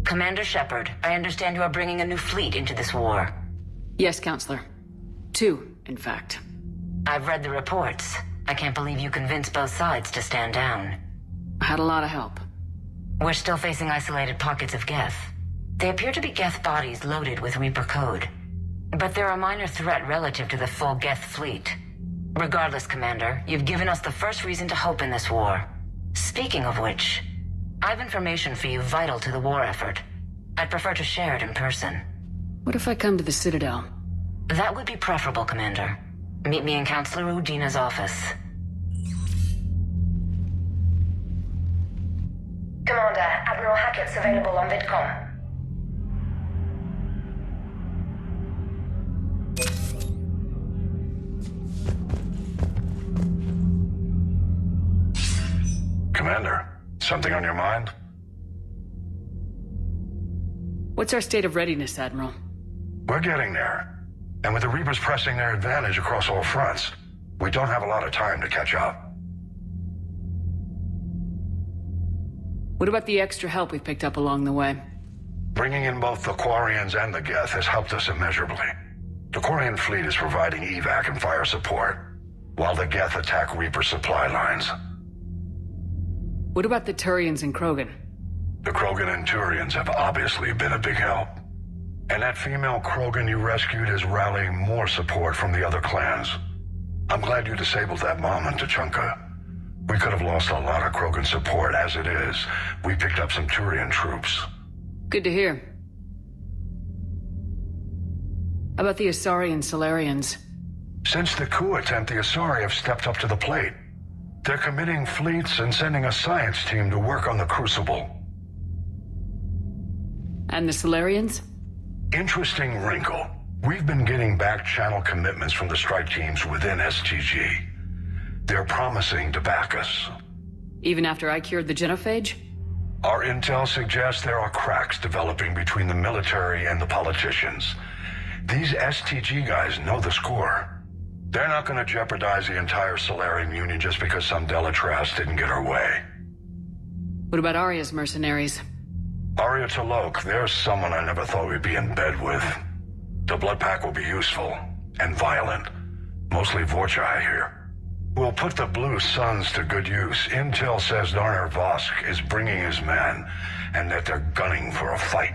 Commander Shepard, I understand you are bringing a new fleet into this war. Yes, Counselor. 2, in fact. I've read the reports. I can't believe you convinced both sides to stand down. I had a lot of help. We're still facing isolated pockets of geth. They appear to be geth bodies loaded with Reaper code. But they're a minor threat relative to the full geth fleet. Regardless, Commander, you've given us the first reason to hope in this war. Speaking of which, I've information for you vital to the war effort. I'd prefer to share it in person. What if I come to the Citadel? That would be preferable, Commander. Meet me in Counselor Udina's office. Commander, Admiral Hackett's available on VidCom. Commander, something on your mind? What's our state of readiness, Admiral? We're getting there. And with the Reapers pressing their advantage across all fronts, we don't have a lot of time to catch up. What about the extra help we've picked up along the way? Bringing in both the Quarians and the Geth has helped us immeasurably. The Quarian fleet is providing evac and fire support, while the Geth attack Reaper supply lines. What about the Turians and Krogan? The Krogan and Turians have obviously been a big help. And that female Krogan you rescued is rallying more support from the other clans. I'm glad you disabled that bomb in Tuchanka. We could have lost a lot of Krogan support as it is. We picked up some Turian troops. Good to hear. How about the Asari and Solarians? Since the coup attempt, the Asari have stepped up to the plate. They're committing fleets and sending a science team to work on the Crucible. And the Solarians? Interesting wrinkle. We've been getting back-channel commitments from the strike teams within STG. They're promising to back us. Even after I cured the genophage? Our intel suggests there are cracks developing between the military and the politicians. These STG guys know the score. They're not going to jeopardize the entire Solarian Union just because some Delatras didn't get her way. What about Arya's mercenaries? Arya T'Loak, there's someone I never thought we'd be in bed with. The Blood Pack will be useful and violent. Mostly Vorcha, I hear. We'll put the Blue Suns to good use. Intel says Darner Vosk is bringing his men, and that they're gunning for a fight.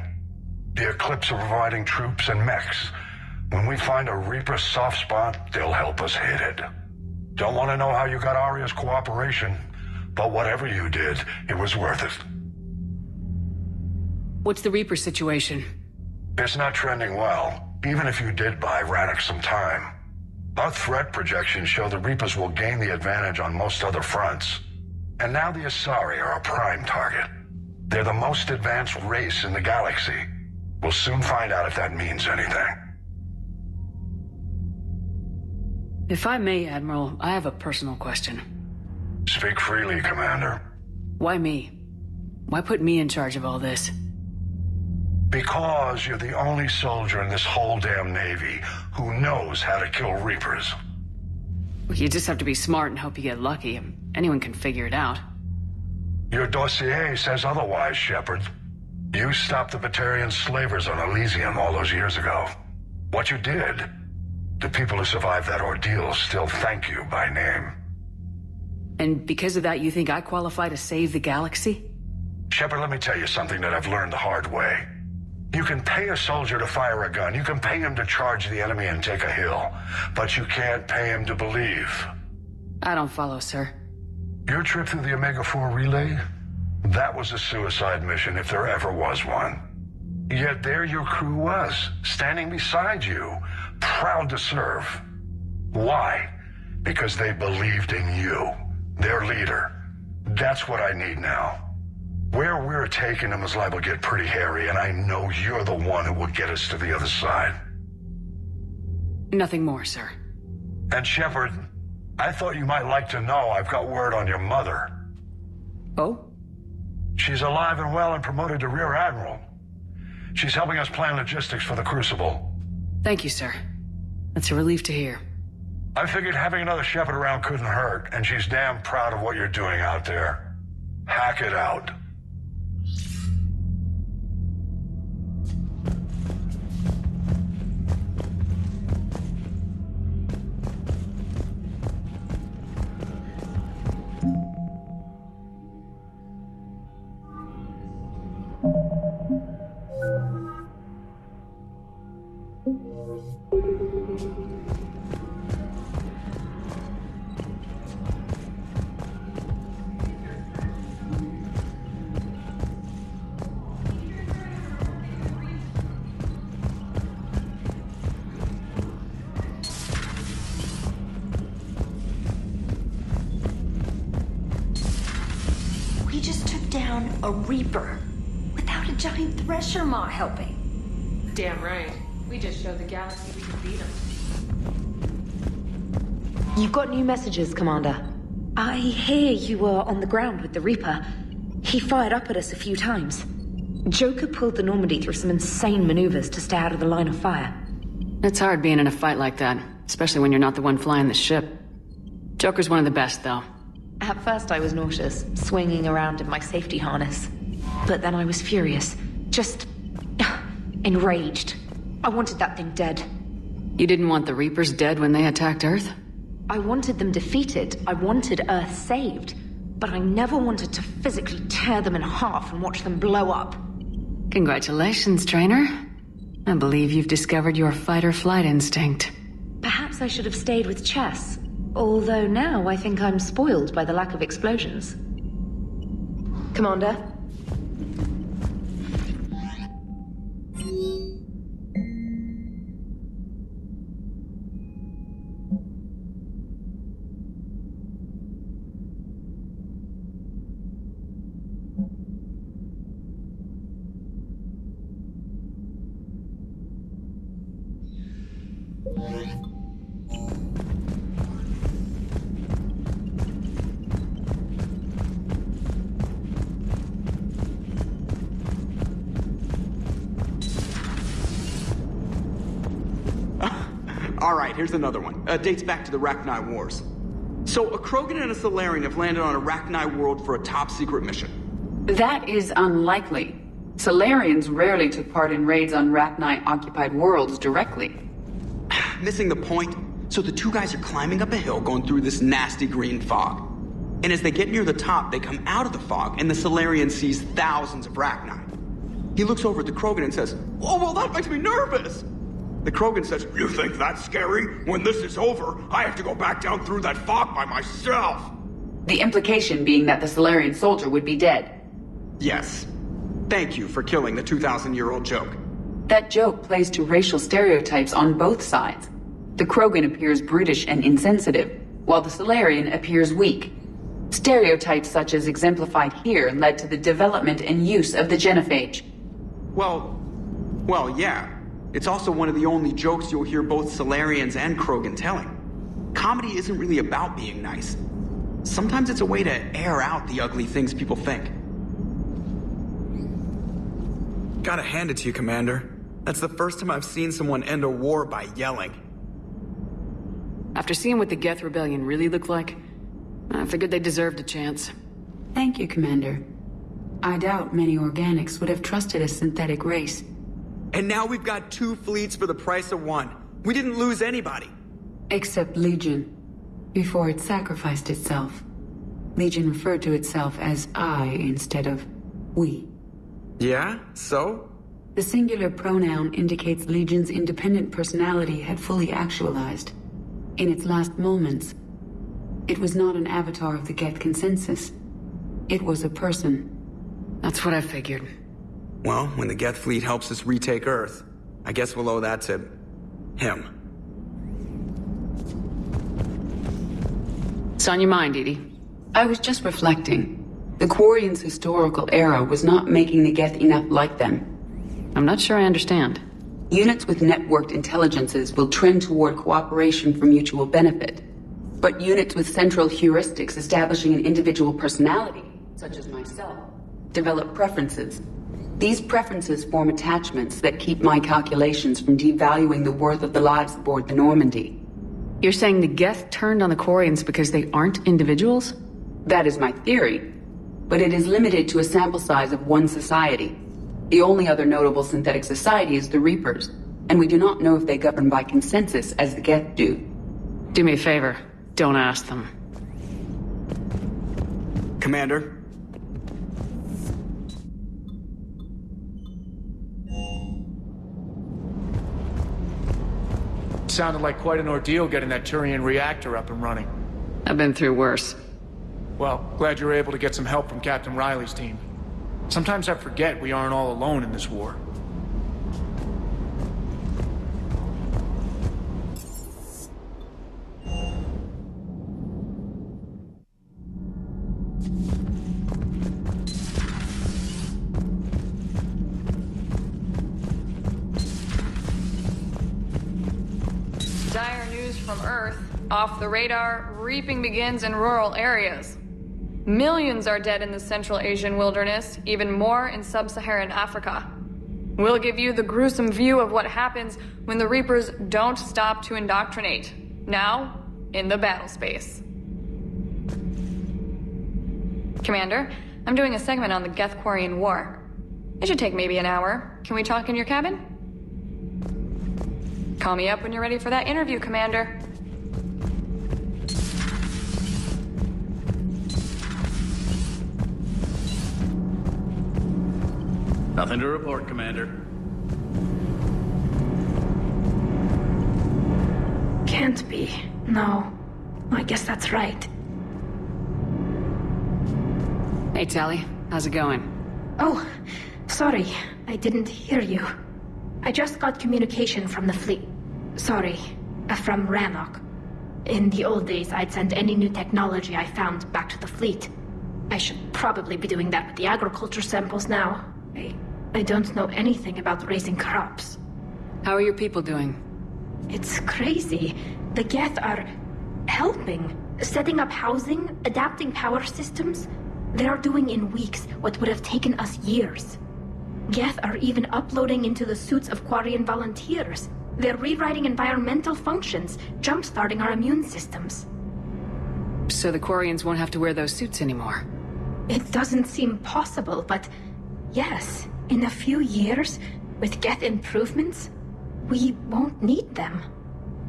The Eclipse are providing troops and mechs. When we find a Reaper soft spot, they'll help us hit it. Don't want to know how you got Arya's cooperation, but whatever you did, it was worth it. What's the Reaper situation? It's not trending well, even if you did buy Rannoch some time. Our threat projections show the Reapers will gain the advantage on most other fronts. And now the Asari are a prime target. They're the most advanced race in the galaxy. We'll soon find out if that means anything. If I may, Admiral, I have a personal question. Speak freely, Commander. Why me? Why put me in charge of all this? Because you're the only soldier in this whole damn Navy who knows how to kill Reapers. You just have to be smart and hope you get lucky. Anyone can figure it out. Your dossier says otherwise, Shepard. You stopped the Batarian slavers on Elysium all those years ago. What you did, the people who survived that ordeal still thank you by name. And because of that, you think I qualify to save the galaxy? Shepard, let me tell you something that I've learned the hard way. You can pay a soldier to fire a gun, you can pay him to charge the enemy and take a hill, but you can't pay him to believe. I don't follow, sir. Your trip through the Omega-4 relay? That was a suicide mission if there ever was one. Yet there your crew was, standing beside you, proud to serve. Why? Because they believed in you, their leader. That's what I need now. Where we're taking them is liable to get pretty hairy, and I know you're the one who will get us to the other side. Nothing more, sir. And Shepard, I thought you might like to know I've got word on your mother. Oh? She's alive and well and promoted to Rear Admiral. She's helping us plan logistics for the Crucible. Thank you, sir. That's a relief to hear. I figured having another Shepard around couldn't hurt, and she's damn proud of what you're doing out there. Hack it out. We just took down a Reaper without a giant thresher maw helping. Damn right. We just showed the galaxy we could beat them. You've got new messages, Commander. I hear you were on the ground with the Reaper. He fired up at us a few times. Joker pulled the Normandy through some insane maneuvers to stay out of the line of fire. It's hard being in a fight like that, especially when you're not the one flying the ship. Joker's one of the best, though. At first I was nauseous, swinging around in my safety harness. But then I was furious. Just... enraged. I wanted that thing dead. You didn't want the Reapers dead when they attacked Earth? I wanted them defeated. I wanted Earth saved. But I never wanted to physically tear them in half and watch them blow up. Congratulations, trainer. I believe you've discovered your fight-or-flight instinct. Perhaps I should have stayed with chess. Although now I think I'm spoiled by the lack of explosions. Commander? Alright, here's another one. Dates back to the Rachni Wars. So, a Krogan and a Salarian have landed on a Rachni world for a top-secret mission. That is unlikely. Salarians rarely took part in raids on Rachni-occupied worlds directly. Missing the point? So the two guys are climbing up a hill going through this nasty green fog. And as they get near the top, they come out of the fog, and the Salarian sees thousands of Rachni. He looks over at the Krogan and says, "Oh, well, that makes me nervous!" The Krogan says, "You think that's scary? When this is over, I have to go back down through that fog by myself!" The implication being that the Salarian soldier would be dead. Yes. Thank you for killing the 2,000-year-old joke. That joke plays to racial stereotypes on both sides. The Krogan appears brutish and insensitive, while the Salarian appears weak. Stereotypes such as exemplified here led to the development and use of the genophage. Well, yeah. It's also one of the only jokes you'll hear both Salarians and Krogan telling. Comedy isn't really about being nice. Sometimes it's a way to air out the ugly things people think. Gotta hand it to you, Commander. That's the first time I've seen someone end a war by yelling. After seeing what the Geth Rebellion really looked like, I figured they deserved a chance. Thank you, Commander. I doubt many organics would have trusted a synthetic race. And now we've got 2 fleets for the price of 1. We didn't lose anybody. Except Legion. Before it sacrificed itself. Legion referred to itself as I instead of we. Yeah? So? The singular pronoun indicates Legion's independent personality had fully actualized. In its last moments, it was not an avatar of the Geth consensus. It was a person. That's what I figured. Well, when the Geth fleet helps us retake Earth, I guess we'll owe that to... him. It's on your mind, Edie. I was just reflecting. The Quarians' historical era was not making the Geth enough like them. I'm not sure I understand. Units with networked intelligences will trend toward cooperation for mutual benefit. But units with central heuristics establishing an individual personality, such as myself, develop preferences. These preferences form attachments that keep my calculations from devaluing the worth of the lives aboard the Normandy. You're saying the Geth turned on the Quarians because they aren't individuals? That is my theory. But it is limited to a sample size of one society. The only other notable synthetic society is the Reapers, and we do not know if they govern by consensus as the Geth do. Do me a favor. Don't ask them. Commander? Sounded like quite an ordeal getting that Turian reactor up and running. I've been through worse. Well, glad you were able to get some help from Captain Riley's team. Sometimes I forget we aren't all alone in this war. Dire news from Earth. Off the radar, reaping begins in rural areas. Millions are dead in the Central Asian wilderness, even more in sub-Saharan Africa. We'll give you the gruesome view of what happens when the Reapers don't stop to indoctrinate. Now, in the battle space. Commander, I'm doing a segment on the Geth-Quarian War. It should take maybe an hour. Can we talk in your cabin? Call me up when you're ready for that interview, Commander. Nothing to report, Commander. Can't be. No. I guess that's right. Hey, Tally. How's it going? Oh, sorry. I didn't hear you. I just got communication from the fleet. Sorry. From Rannoch. In the old days, I'd send any new technology I found back to the fleet. I should probably be doing that with the agriculture samples now. I don't know anything about raising crops. How are your people doing? It's crazy. The geth are helping. Setting up housing, adapting power systems. They are doing in weeks what would have taken us years. Geth are even uploading into the suits of Quarian volunteers. They're rewriting environmental functions, jump-starting our immune systems. So the Quarians won't have to wear those suits anymore? It doesn't seem possible, but yes, in a few years, with geth improvements, we won't need them.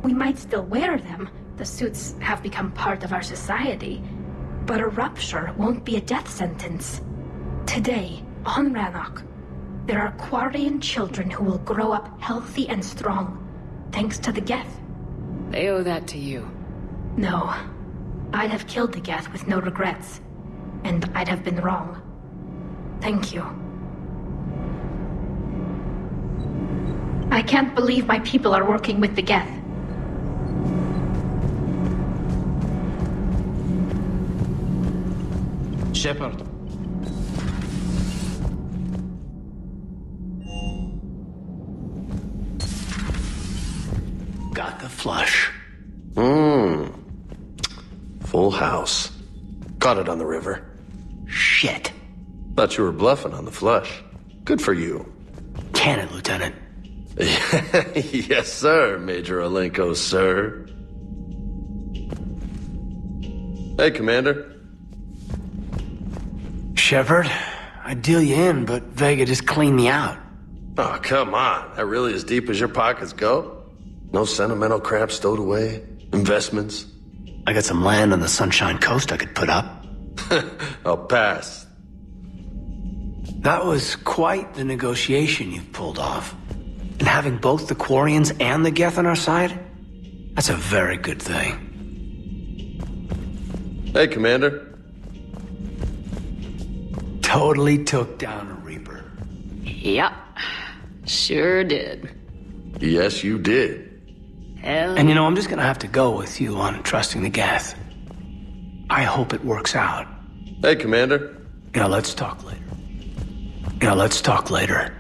We might still wear them. The suits have become part of our society. But a rupture won't be a death sentence. Today, on Rannoch, there are Quarian children who will grow up healthy and strong, thanks to the geth. They owe that to you. No. I'd have killed the geth with no regrets. And I'd have been wrong. Thank you. I can't believe my people are working with the geth. Shepard. Got the flush. Full house. Caught it on the river. Shit. Thought you were bluffing on the flush. Good for you. Can it, Lieutenant? Yes, sir, Major Alenko, sir. Hey, Commander. Shepard, I'd deal you in, but Vega just cleaned me out. Oh, come on. That really as deep as your pockets go? No sentimental crap stowed away? Investments? I got some land on the Sunshine Coast I could put up. I'll pass. That was quite the negotiation you've pulled off. And having both the Quarians and the Geth on our side? That's a very good thing. Hey, Commander. Totally took down a Reaper. Yep. Sure did. Yes, you did. Hell. And you know, I'm just gonna have to go with you on trusting the Geth. I hope it works out. Hey, Commander. Let's talk later. Let's talk later.